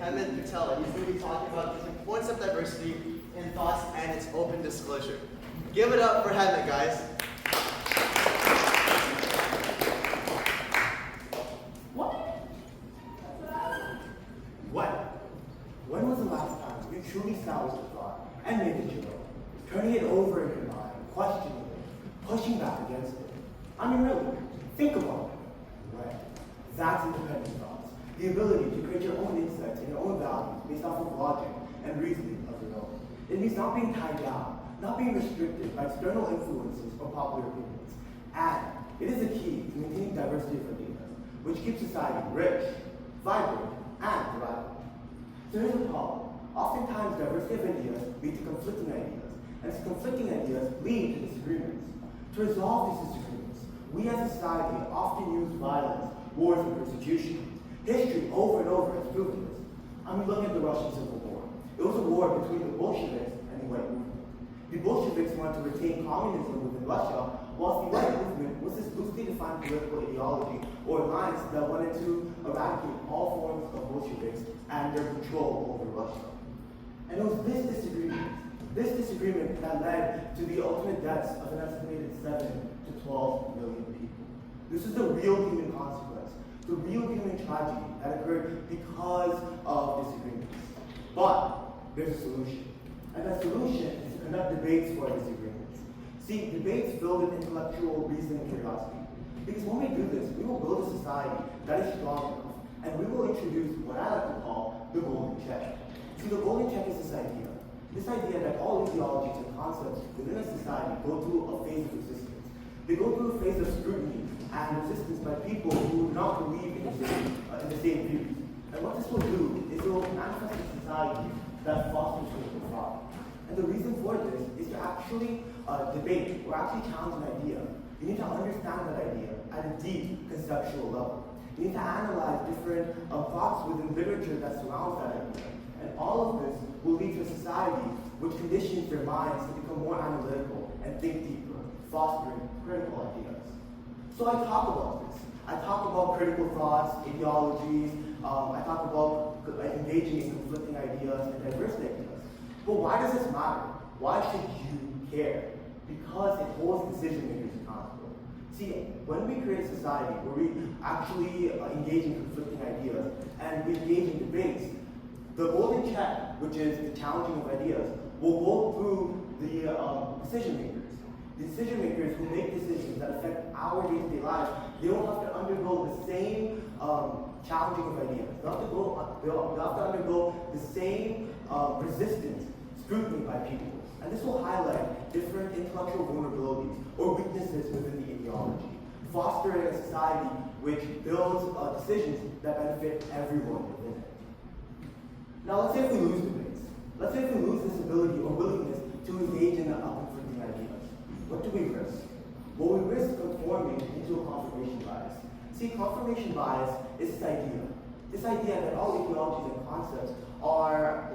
Hemit Patel, and he's going to be talking about the importance of diversity in thoughts and its open disclosure. Give it up for Hemit, guys. When was the last time you truly salvaged a thought and made it your own, turning it over in your mind, questioning it, pushing back against it? I mean, really, think about it. Right? That's independent thoughts. The ability to create your own insights and your own values based off of logic and reasoning of your own. It means not being tied down, not being restricted by external influences or popular opinions. And it is the key to maintaining diversity of ideas, which keeps society rich, vibrant, and thriving. So here's the problem. Oftentimes, diversity of ideas lead to conflicting ideas, and these conflicting ideas lead to disagreements. To resolve these disagreements, we as a society often use violence, wars, and persecution. History over and over has proven this. I mean, look at the Russian Civil War. It was a war between the Bolsheviks and the White Movement. The Bolsheviks wanted to retain communism within Russia, whilst the White Movement was this loosely defined political ideology or alliance that wanted to eradicate all forms of Bolsheviks and their control over Russia. And it was this disagreement that led to the ultimate deaths of an estimated 7 to 12 million people. This is the real human consequence, the real human tragedy that occurred because of disagreements. But there's a solution. And that solution is to conduct debates for disagreements. See, debates filled with intellectual reasoning and curiosity. Because when we do this, we will build a society that is strong enough, and we will introduce what I like to call the golden check. See, the golden check is this idea that all ideologies and concepts within a society go through a phase of resistance. They go through a phase of scrutiny and resistance by people who do not believe in the same views. And what this will do is it will manifest a society that fosters critical thought. And the reason for this is to actually debate or actually challenge an idea. You need to understand that idea at a deep conceptual level. You need to analyze different thoughts within literature that surrounds that idea. And all of this will lead to a society which conditions their minds to become more analytical and think deeper, fostering critical ideas. So I talk about this. I talk about critical thoughts, ideologies, I talk about engaging in conflicting ideas and diverse ideas. But why does this matter? Why should you care? Because it holds decision makers accountable. See, when we create a society where we actually engage in conflicting ideas and we engage in debates, the golden check, which is the challenging of ideas, will go through the decision makers. The decision makers who make decisions that affect our day-to-day lives, they don't have to undergo the same challenging of ideas. They'll have to undergo the same resistance, scrutiny by people. And this will highlight different intellectual vulnerabilities or weaknesses within the ideology, fostering a society which builds decisions that benefit everyone within it. Now, let's say if we lose debates. Let's say if we lose this ability or willingness to engage in conflicting ideas. What do we risk? Well, we risk conforming into a confirmation bias. See, confirmation bias is this idea that all ideologies and concepts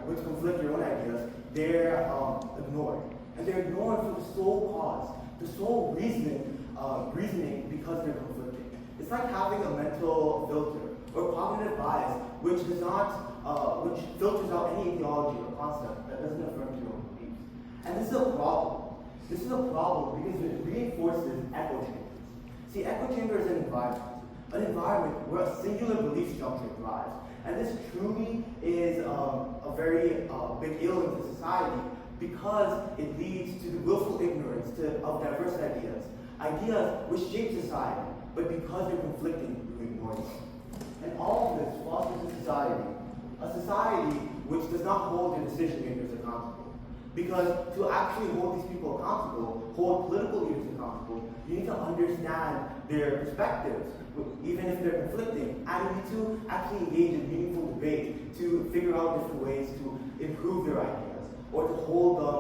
which conflict your own ideas, they're ignored. And they're ignored for the sole cause, the sole reasoning because they're conflicting. It's like having a mental filter or cognitive bias which filters out any ideology or concept that doesn't affirm your own beliefs. And this is a problem. This is a problem because it reinforces echo chambers. See, echo chamber is an environment where a singular belief structure thrives. And this truly is a very big ill into society because it leads to the willful ignorance of diverse ideas which shape society, but because they're conflicting, we ignore them. And all of this fosters a society which does not hold their decision makers accountable. Because to actually hold these people accountable, hold political leaders accountable, you need to understand their perspectives, even if they're conflicting, and you need to actually engage in meaningful debate to figure out different ways to improve their ideas or to hold them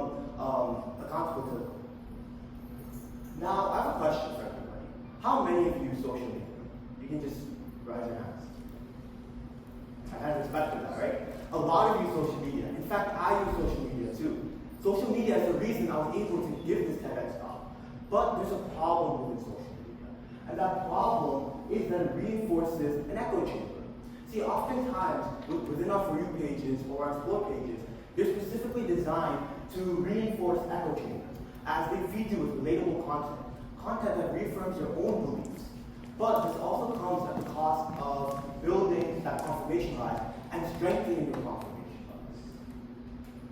accountable to them. Now, I have a question for everybody. How many of you use social media? You can just raise your hands. I have respect for that, right? A lot of you use social media. In fact, I use social media too. Social media is the reason I was able to give this TEDx talk. But there's a problem with social media. And that problem is that it reinforces an echo chamber. See, oftentimes, within our For You pages or our Explore pages, they're specifically designed to reinforce echo chambers as they feed you with relatable content that reaffirms your own beliefs. But this also comes at the cost of building that confirmation bias and strengthening your confirmation bias.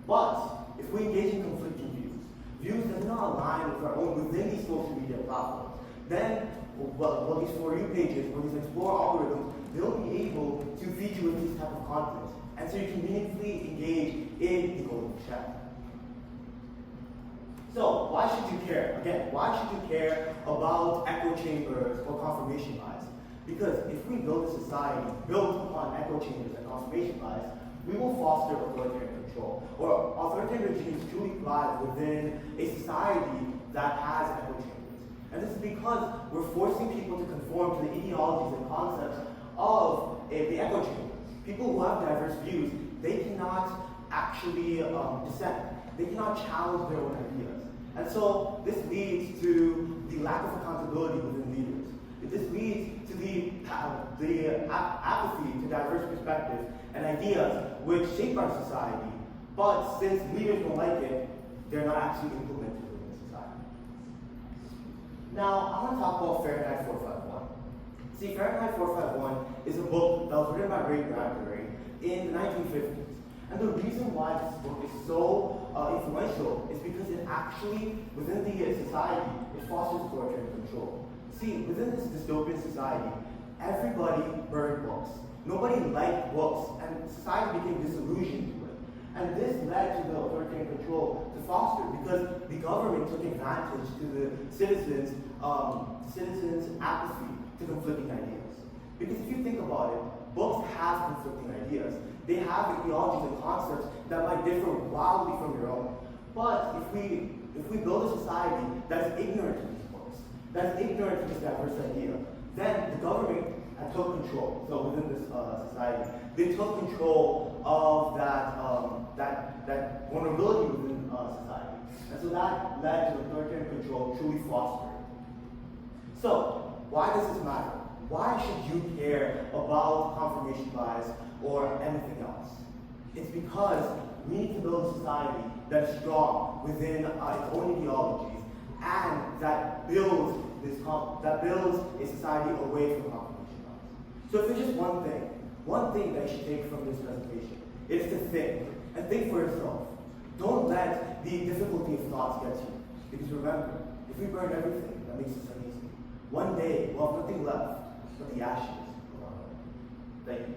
But if we engage in conflicting views that do not align with our own within these social media platforms, then these For You pages or these Explore algorithms, they'll be able to feed you with these type of content. And so you can meaningfully engage in the golden chat. So why should you care? Again, why should you care about echo chambers or confirmation bias? Because if we build a society built upon echo chambers and confirmation bias, we will foster authoritarian control. Or authoritarian regimes truly thrive within a society that has echo chambers. And this is because we're forcing people to conform to the ideologies and concepts of the echo chamber. People who have diverse views, they cannot actually dissent. They cannot challenge their own ideas. And so this leads to the lack of accountability within leaders. This leads to the apathy to diverse perspectives and ideas which shape our society. But since leaders don't like it, they're not actually implemented within society. Now, I want to talk about Fahrenheit 451. See, Fahrenheit 451 is a book that was written by Ray Bradbury in the 1950s. And the reason why this book is so influential is because it actually, within the society, it fosters authoritarian control. See, within this dystopian society, everybody burned books. Nobody liked books, and society became disillusioned to it. And this led to the authoritarian control to foster because the government took advantage to the citizens' apathy to conflicting ideas. Because if you think about it, books have conflicting ideas. They have ideologies and concepts that might differ wildly from your own. But if we build a society that is ignorant to these books, that is ignorant to this diverse idea, then the government took control. So within this society, they took control of that vulnerability within society. And so that led to authoritarian control truly fostered. So why does this matter? Why should you care about confirmation bias or anything else? It's because we need to build a society that is strong within its own ideologies and that builds a society away from confirmation bias. So if there's just one thing that you should take from this presentation, it is to think for yourself. Don't let the difficulty of thoughts get you. Because remember, if we burn everything that makes us uneasy, one day we'll have nothing left but the ashes of our own. Thank you.